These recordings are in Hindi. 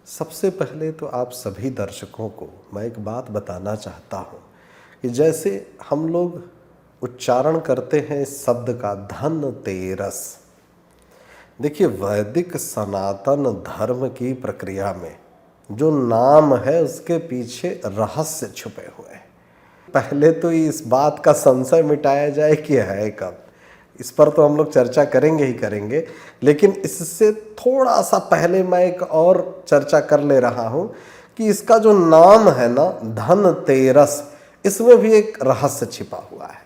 सबसे पहले तो आप सभी दर्शकों को मैं एक बात बताना चाहता हूँ कि जैसे हम लोग उच्चारण करते हैं इस शब्द का धनतेरस। देखिए, वैदिक सनातन धर्म की प्रक्रिया में जो नाम है उसके पीछे रहस्य छुपे हुए हैं। पहले तो इस बात का संशय मिटाया जाए कि है कब, इस पर तो हम लोग चर्चा करेंगे ही करेंगे, लेकिन इससे थोड़ा सा पहले मैं एक और चर्चा कर ले रहा हूं कि इसका जो नाम है ना, धनतेरस, इसमें भी एक रहस्य छिपा हुआ है।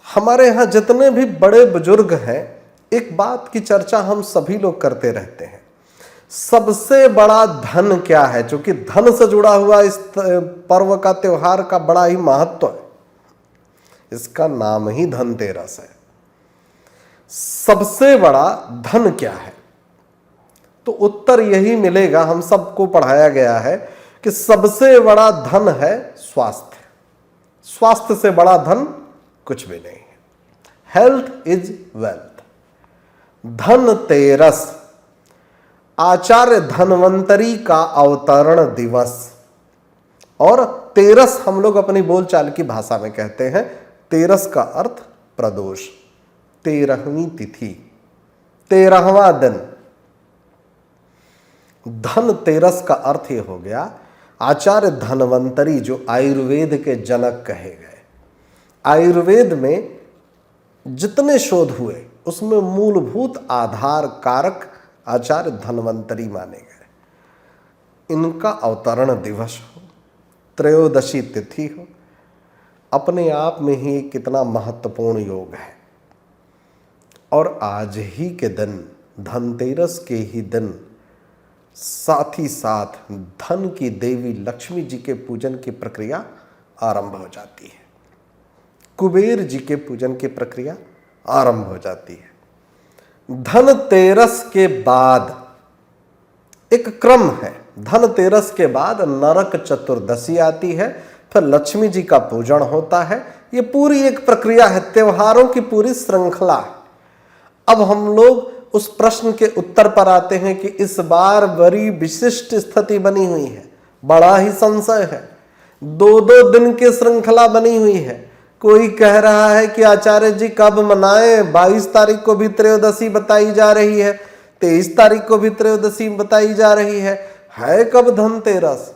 हमारे यहाँ जितने भी बड़े बुजुर्ग हैं, एक बात की चर्चा हम सभी लोग करते रहते हैं, सबसे बड़ा धन क्या है? क्योंकि धन से जुड़ा हुआ इस पर्व का, त्योहार का बड़ा ही महत्व है। इसका नाम ही धनतेरस है। सबसे बड़ा धन क्या है? तो उत्तर यही मिलेगा, हम सबको पढ़ाया गया है कि सबसे बड़ा धन है स्वास्थ्य। स्वास्थ्य से बड़ा धन कुछ भी नहीं है। Health is wealth. Dhanteras Acharya Dhanvantari का अवतरण दिवस, और तेरस हम लोग अपनी बोलचाल की भाषा में कहते हैं। तेरस का अर्थ प्रदोष, 13वीं तिथि, 13वां दिन। धनतेरस का अर्थ यह हो गया, आचार्य धन्वंतरी जो आयुर्वेद के जनक कहे गए, आयुर्वेद में जितने शोध हुए उसमें मूलभूत आधार कारक आचार्य धन्वंतरी माने गए। इनका अवतरण दिवस हो, त्रयोदशी तिथि हो, अपने आप में ही कितना महत्वपूर्ण योग है। और आज ही के दिन, धनतेरस के ही दिन, साथ ही साथ धन की देवी लक्ष्मी जी के पूजन की प्रक्रिया आरंभ हो जाती है। कुबेर जी के पूजन की प्रक्रिया आरंभ हो जाती है। धनतेरस के बाद एक क्रम है। धनतेरस के बाद नरक चतुर्दशी आती है, फिर लक्ष्मी जी का पूजन होता है। ये पूरी एक प्रक्रिया है, त्योहारों की पूरी श्रृंखला है। अब हम लोग उस प्रश्न के उत्तर पर आते हैं कि इस बार बड़ी विशिष्ट स्थिति बनी हुई है, बड़ा ही संशय है। 2-2 दिन की श्रृंखला बनी हुई है। कोई कह रहा है कि आचार्य जी कब मनाएं, 22 तारीख को भी त्रयोदशी बताई जा रही है, 23 तारीख को भी त्रयोदशी बताई जा रही है कब धनतेरस?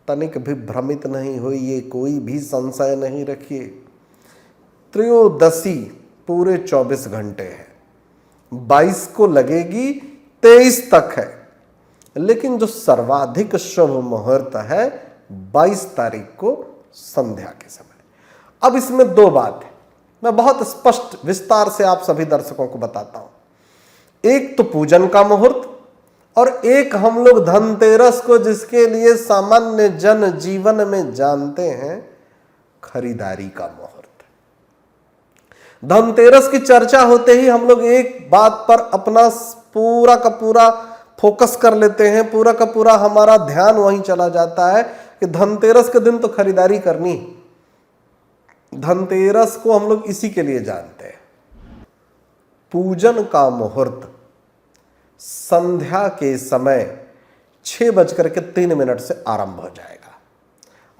तनिक भी भ्रमित नहीं होइए, कोई भी संशय नहीं रखिए। त्रयोदशी पूरे 24 घंटे है, 22 को लगेगी, 23 तक है, लेकिन जो सर्वाधिक शुभ मुहूर्त है 22 तारीख को संध्या के समय। अब इसमें 2 बात है, मैं बहुत स्पष्ट विस्तार से आप सभी दर्शकों को बताता हूं। एक तो पूजन का मुहूर्त, और एक हम लोग धनतेरस को, जिसके लिए सामान्य जन जीवन में जानते हैं, खरीदारी का मुहूर्त। धनतेरस की चर्चा होते ही हम लोग एक बात पर अपना पूरा का पूरा फोकस कर लेते हैं, पूरा का पूरा हमारा ध्यान वहीं चला जाता है कि धनतेरस के दिन तो खरीदारी करनी है। धनतेरस को हम लोग इसी के लिए जानते हैं। पूजन का मुहूर्त संध्या के समय 6:03 से आरंभ हो जाएगा,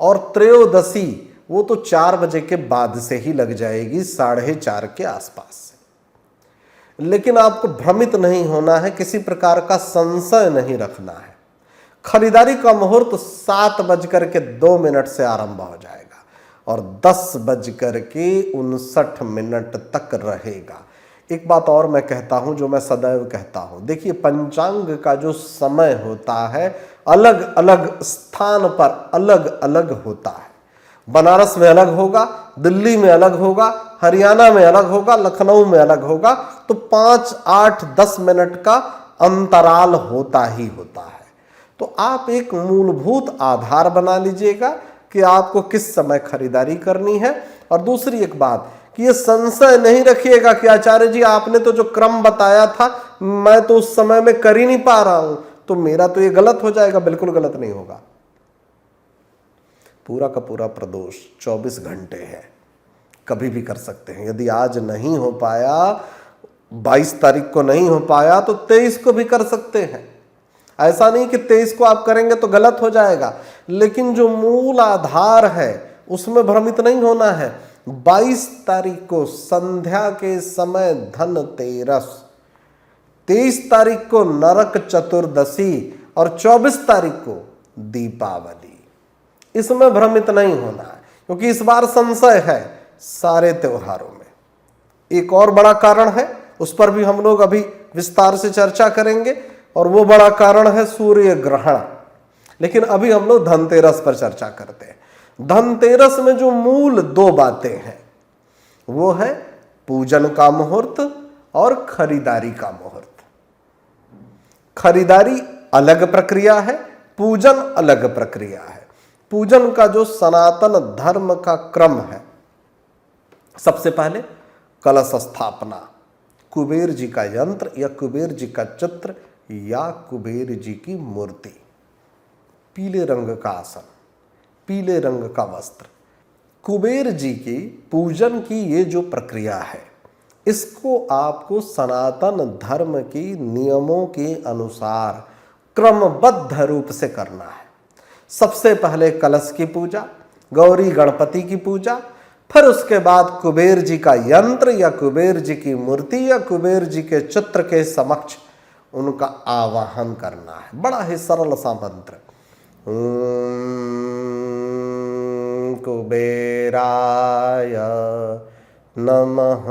और त्रयोदशी वो तो 4 बजे के बाद से ही लग जाएगी, 4:30 के आसपास से। लेकिन आपको भ्रमित नहीं होना है, किसी प्रकार का संशय नहीं रखना है। खरीदारी का मुहूर्त 7:02 से आरंभ हो जाएगा और 10:59 तक रहेगा। एक बात और मैं कहता हूं, जो मैं सदैव कहता हूं, देखिए, पंचांग का जो समय होता है अलग अलग स्थान पर अलग अलग होता है। बनारस में अलग होगा, दिल्ली में अलग होगा, हरियाणा में अलग होगा, लखनऊ में अलग होगा। तो 5, 8, 10 मिनट का अंतराल होता ही होता है। तो आप एक मूलभूत आधार बना लीजिएगा कि आपको किस समय खरीदारी करनी है। और दूसरी एक बात कि ये संशय नहीं रखिएगा कि आचार्य जी आपने तो जो क्रम बताया था मैं तो उस समय में कर ही नहीं पा रहा हूं, तो मेरा तो ये गलत हो जाएगा। बिल्कुल गलत नहीं होगा। पूरा का पूरा प्रदोष 24 घंटे है, कभी भी कर सकते हैं। यदि आज नहीं हो पाया, 22 तारीख को नहीं हो पाया, तो 23 को भी कर सकते हैं। ऐसा नहीं कि 23 को आप करेंगे तो गलत हो जाएगा, लेकिन जो मूल आधार है उसमें भ्रमित नहीं होना है। 22 तारीख को संध्या के समय धनतेरस, 23 तारीख को नरक चतुर्दशी और 24 तारीख को दीपावली। इसमें भ्रमित नहीं होना है, क्योंकि इस बार संशय है सारे त्योहारों में। एक और बड़ा कारण है, उस पर भी हम लोग अभी विस्तार से चर्चा करेंगे, और वो बड़ा कारण है सूर्य ग्रहण। लेकिन अभी हम लोग धनतेरस पर चर्चा करते हैं। धनतेरस में जो मूल 2 बातें हैं वो है पूजन का मुहूर्त और खरीदारी का मुहूर्त। खरीदारी अलग प्रक्रिया है, पूजन अलग प्रक्रिया है। पूजन का जो सनातन धर्म का क्रम है, सबसे पहले कलश स्थापना, कुबेर जी का यंत्र या कुबेर जी का चित्र या कुबेर जी की मूर्ति, पीले रंग का आसन, पीले रंग का वस्त्र। कुबेर जी की पूजन की ये जो प्रक्रिया है, इसको आपको सनातन धर्म की नियमों के अनुसार क्रमबद्ध रूप से करना है। सबसे पहले कलश की पूजा, गौरी गणपति की पूजा, फिर उसके बाद कुबेर जी का यंत्र या कुबेर जी की मूर्ति या कुबेर जी के चित्र के समक्ष उनका आवाहन करना है। बड़ा ही सरल सा मंत्र, कुबेराय नमः,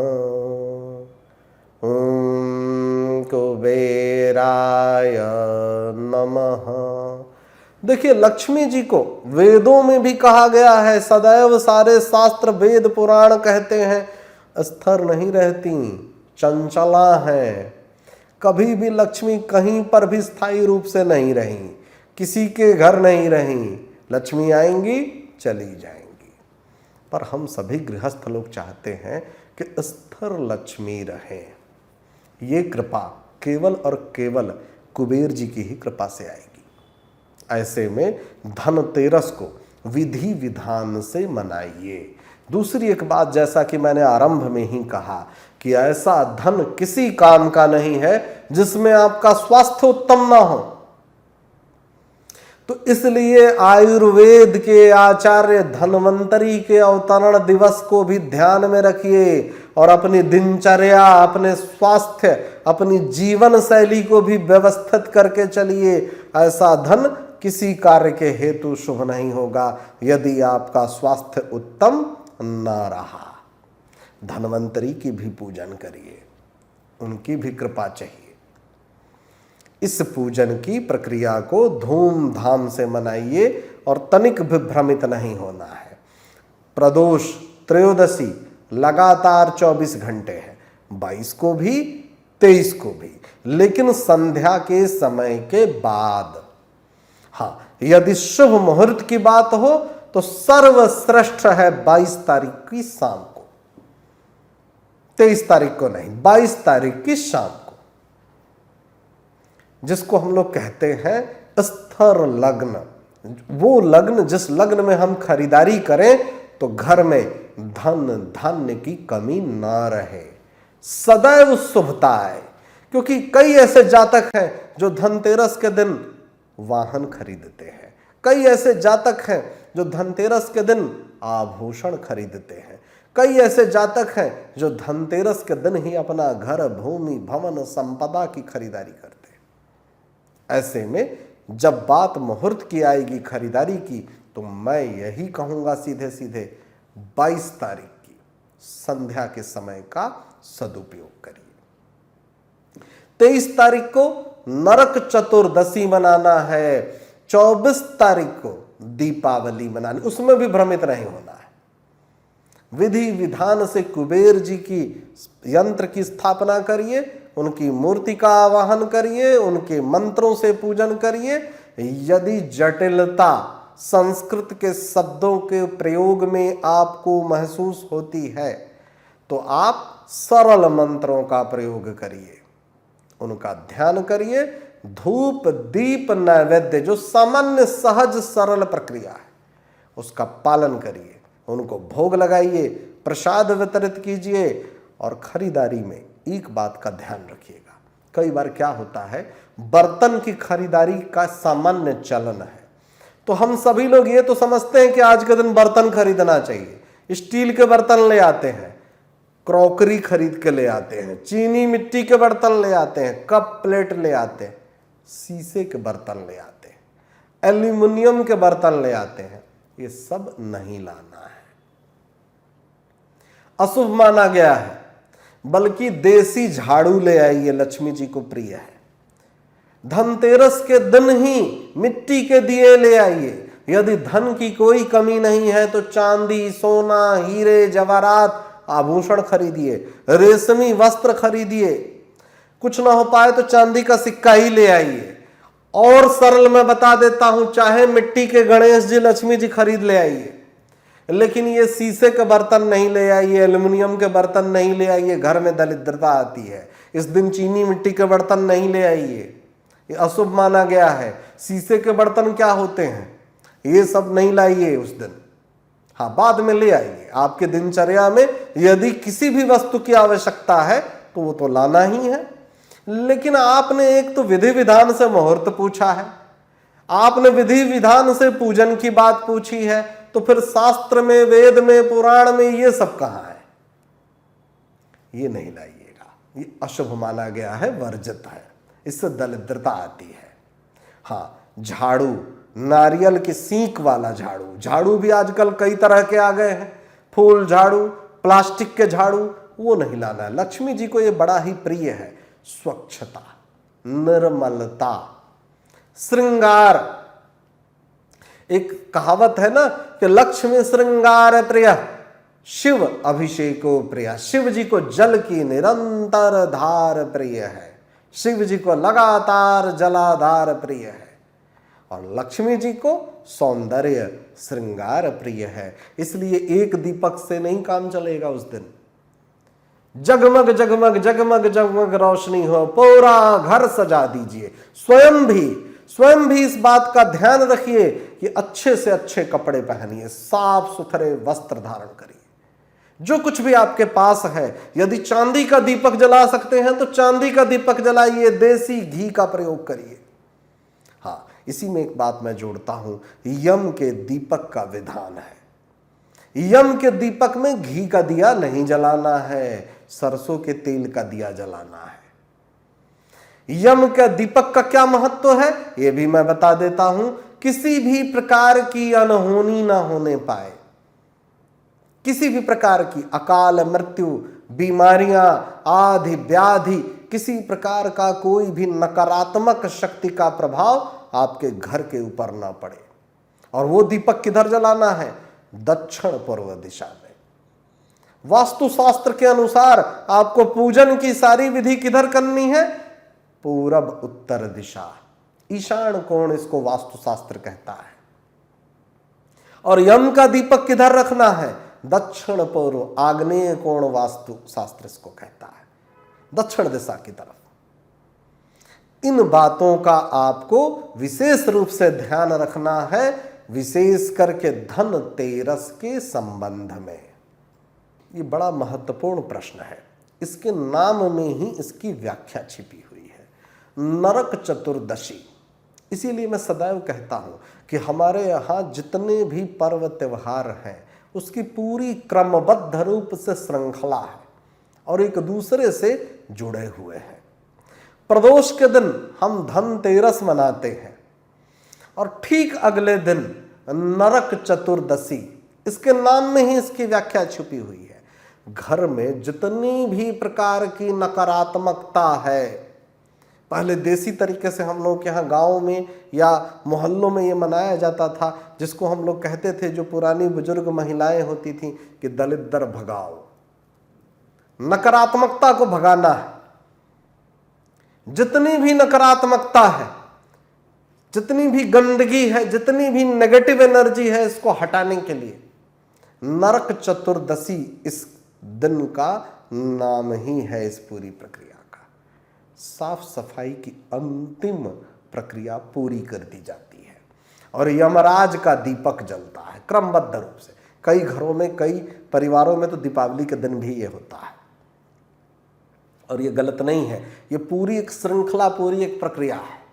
कुबेराय नमः। देखिए, लक्ष्मी जी को वेदों में भी कहा गया है, सदैव सारे शास्त्र वेद पुराण कहते हैं स्थिर नहीं रहती, चंचला हैं। कभी भी लक्ष्मी कहीं पर भी स्थायी रूप से नहीं रही, किसी के घर नहीं रही। लक्ष्मी आएंगी चली जाएंगी, पर हम सभी गृहस्थ लोग चाहते हैं कि स्थिर लक्ष्मी रहे। ये कृपा केवल और केवल कुबेर जी की ही कृपा से आएगी। ऐसे में धनतेरस को विधि विधान से मनाइए। दूसरी एक बात, जैसा कि मैंने आरंभ में ही कहा कि ऐसा धन किसी काम का नहीं है जिसमें आपका स्वास्थ्य उत्तम ना हो। तो इसलिए आयुर्वेद के आचार्य धन्वंतरी के अवतरण दिवस को भी ध्यान में रखिए और अपनी दिनचर्या, अपने स्वास्थ्य, अपनी जीवन शैली को भी व्यवस्थित करके चलिए। ऐसा धन किसी कार्य के हेतु शुभ नहीं होगा यदि आपका स्वास्थ्य उत्तम न रहा। धन्वंतरी की भी पूजन करिए, उनकी भी कृपा चाहिए। इस पूजन की प्रक्रिया को धूमधाम से मनाइए और तनिक भी भ्रमित नहीं होना है। प्रदोष त्रयोदशी लगातार 24 घंटे है, 22 को भी 23 को भी, लेकिन संध्या के समय के बाद। हाँ, यदि शुभ मुहूर्त की बात हो तो सर्वश्रेष्ठ है 22 तारीख की शाम को, 23 तारीख को नहीं, 22 तारीख की शाम को, जिसको हम लोग कहते हैं स्थिर लग्न। वो लग्न, जिस लग्न में हम खरीदारी करें तो घर में धन धान्य की कमी ना रहे, सदैव शुभता आए। क्योंकि कई ऐसे जातक हैं जो धनतेरस के दिन वाहन खरीदते हैं, कई ऐसे जातक हैं जो धनतेरस के दिन आभूषण खरीदते हैं, कई ऐसे जातक हैं जो धनतेरस के दिन ही अपना घर, भूमि, भवन, संपदा की खरीदारी करते हैं। ऐसे में जब बात मुहूर्त की आएगी खरीदारी की, तो मैं यही कहूंगा सीधे सीधे 22 तारीख की संध्या के समय का सदुपयोग करिए। 23 तारीख को नरक चतुर्दशी मनाना है, 24 तारीख को दीपावली मनानी, उसमें भी भ्रमित नहीं होना है। विधि विधान से कुबेर जी की यंत्र की स्थापना करिए, उनकी मूर्ति का आवाहन करिए, उनके मंत्रों से पूजन करिए। यदि जटिलता संस्कृत के शब्दों के प्रयोग में आपको महसूस होती है तो आप सरल मंत्रों का प्रयोग करिए, उनका ध्यान करिए। धूप दीप नैवेद्य जो सामान्य सहज सरल प्रक्रिया है उसका पालन करिए, उनको भोग लगाइए, प्रसाद वितरित कीजिए। और खरीदारी में एक बात का ध्यान रखिएगा, कई बार क्या होता है, बर्तन की खरीदारी का सामान्य चलन है, तो हम सभी लोग ये तो समझते हैं कि आज के दिन बर्तन खरीदना चाहिए। स्टील के बर्तन ले आते हैं, क्रॉकरी खरीद के ले आते हैं, चीनी मिट्टी के बर्तन ले आते हैं, कप प्लेट ले आते हैं, शीशे के बर्तन ले आते हैं, एल्यूमिनियम के बर्तन ले आते हैं। ये सब नहीं लाना है, अशुभ माना गया है। बल्कि देसी झाड़ू ले आइए, लक्ष्मी जी को प्रिय है। धनतेरस के दिन ही मिट्टी के दिए ले आइए। यदि धन की कोई कमी नहीं है तो चांदी, सोना, हीरे, जवाहरात, आभूषण खरीदिए, रेशमी वस्त्र खरीदिए। कुछ ना हो पाए तो चांदी का सिक्का ही ले आइए। और सरल मैं बता देता हूं, चाहे मिट्टी के गणेश जी, लक्ष्मी जी खरीद ले आइए, लेकिन ये शीशे के बर्तन नहीं ले आइए, एल्युमिनियम के बर्तन नहीं ले आइए, घर में दरिद्रता आती है। इस दिन चीनी मिट्टी के बर्तन नहीं ले आइए, ये अशुभ माना गया है। शीशे के बर्तन क्या होते हैं, ये सब नहीं लाइए उस दिन। हाँ, बाद में ले आइए। आपके दिनचर्या में यदि किसी भी वस्तु की आवश्यकता है तो वो तो लाना ही है। लेकिन आपने एक तो विधि विधान से मुहूर्त पूछा है, आपने विधि विधान से पूजन की बात पूछी है, तो फिर शास्त्र में, वेद में, पुराण में ये सब कहां है? ये नहीं लाइएगा, ये अशुभ माना गया है, वर्जित है, इससे दरिद्रता आती है। हाँ, झाड़ू, नारियल की सींक वाला झाड़ू, झाड़ू भी आजकल कई तरह के आ गए हैं, फूल झाड़ू, प्लास्टिक के झाड़ू, वो नहीं लाना है। लक्ष्मी जी को ये बड़ा ही प्रिय है। स्वच्छता, निर्मलता, श्रृंगार। एक कहावत है ना कि लक्ष्मी श्रृंगार प्रिय, शिव अभिषेको प्रिय। शिव जी को जल की निरंतर धार प्रिय है, शिव जी को लगातार जलाधार प्रिय है, और लक्ष्मी जी को सौंदर्य श्रृंगार प्रिय है। इसलिए एक दीपक से नहीं काम चलेगा उस दिन। जगमग जगमग जगमग जगमग रोशनी हो, पूरा घर सजा दीजिए। स्वयं भी इस बात का ध्यान रखिए कि अच्छे से अच्छे कपड़े पहनिए, साफ सुथरे वस्त्र धारण करिए। जो कुछ भी आपके पास है, यदि चांदी का दीपक जला सकते हैं तो चांदी का दीपक जलाइए, देसी घी का प्रयोग करिए। हाँ, इसी में एक बात मैं जोड़ता हूं, यम के दीपक का विधान है। यम के दीपक में घी का दिया नहीं जलाना है, सरसों के तेल का दिया जलाना है। यम का दीपक का क्या महत्व है, यह भी मैं बता देता हूं। किसी भी प्रकार की अनहोनी ना होने पाए, किसी भी प्रकार की अकाल मृत्यु, बीमारियां, आदि व्याधि, किसी प्रकार का कोई भी नकारात्मक शक्ति का प्रभाव आपके घर के ऊपर ना पड़े। और वो दीपक किधर जलाना है? दक्षिण पूर्व दिशा में। वास्तुशास्त्र के अनुसार आपको पूजन की सारी विधि किधर करनी है? पूरब उत्तर दिशा, ईशान कोण इसको वास्तुशास्त्र कहता है। और यम का दीपक किधर रखना है? दक्षिण पूर्व, आग्नेय कोण वास्तुशास्त्र इसको कहता है, दक्षिण दिशा की तरफ। इन बातों का आपको विशेष रूप से ध्यान रखना है, विशेष करके धन तेरस के संबंध में। ये बड़ा महत्वपूर्ण प्रश्न है, इसके नाम में ही इसकी व्याख्या छिपी हुई है, नरक चतुर्दशी। इसीलिए मैं सदैव कहता हूं कि हमारे यहाँ जितने भी पर्व त्योहार हैं उसकी पूरी क्रमबद्ध रूप से श्रृंखला है और एक दूसरे से जुड़े हुए हैं। प्रदोष के दिन हम धनतेरस मनाते हैं और ठीक अगले दिन नरक चतुर्दशी, इसके नाम में ही इसकी व्याख्या छुपी हुई है। घर में जितनी भी प्रकार की नकारात्मकता है, पहले देसी तरीके से हम लोग के यहाँ गाँव में या मोहल्लों में ये मनाया जाता था, जिसको हम लोग कहते थे, जो पुरानी बुजुर्ग महिलाएं होती थीं, कि दलिद्र भगाओ, नकारात्मकता को भगाना है। जितनी भी नकारात्मकता है, जितनी भी गंदगी है, जितनी भी नेगेटिव एनर्जी है, इसको हटाने के लिए नरक चतुर्दशी इस दिन का नाम ही है। इस पूरी प्रक्रिया का साफ सफाई की अंतिम प्रक्रिया पूरी कर दी जाती है और यमराज का दीपक जलता है क्रमबद्ध रूप से। कई घरों में, कई परिवारों में तो दीपावली के दिन भी ये होता है, और ये गलत नहीं है। ये पूरी एक श्रृंखला, पूरी एक प्रक्रिया है।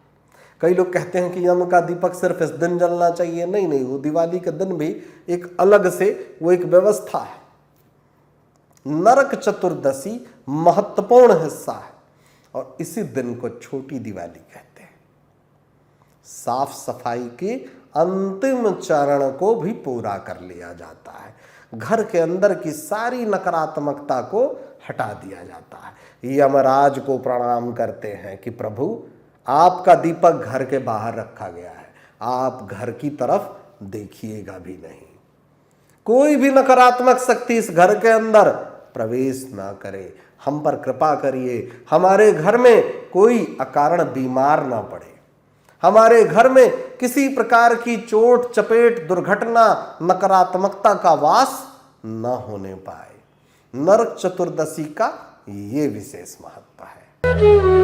कई लोग कहते हैं कि यम का दीपक सिर्फ इस दिन जलना चाहिए। नहीं नहीं, वो दिवाली के दिन भी एक अलग से वो एक व्यवस्था है। नरक चतुर्दशी महत्वपूर्ण हिस्सा है, और इसी दिन को छोटी दिवाली कहते हैं। साफ सफाई के अंतिम चरण को भी पूरा कर लिया जाता है। घर के अंदर की सारी नकारात्मकता को हटा दिया जाता है। यमराज को प्रणाम करते हैं कि प्रभु, आपका दीपक घर के बाहर रखा गया है, आप घर की तरफ देखिएगा भी नहीं। कोई भी नकारात्मक शक्ति इस घर के अंदर प्रवेश ना करे। हम पर कृपा करिए, हमारे घर में कोई अकारण बीमार ना पड़े, हमारे घर में किसी प्रकार की चोट चपेट, दुर्घटना, नकारात्मकता का वास न होने पाए। नरक चतुर्दशी का ये विशेष महत्व है।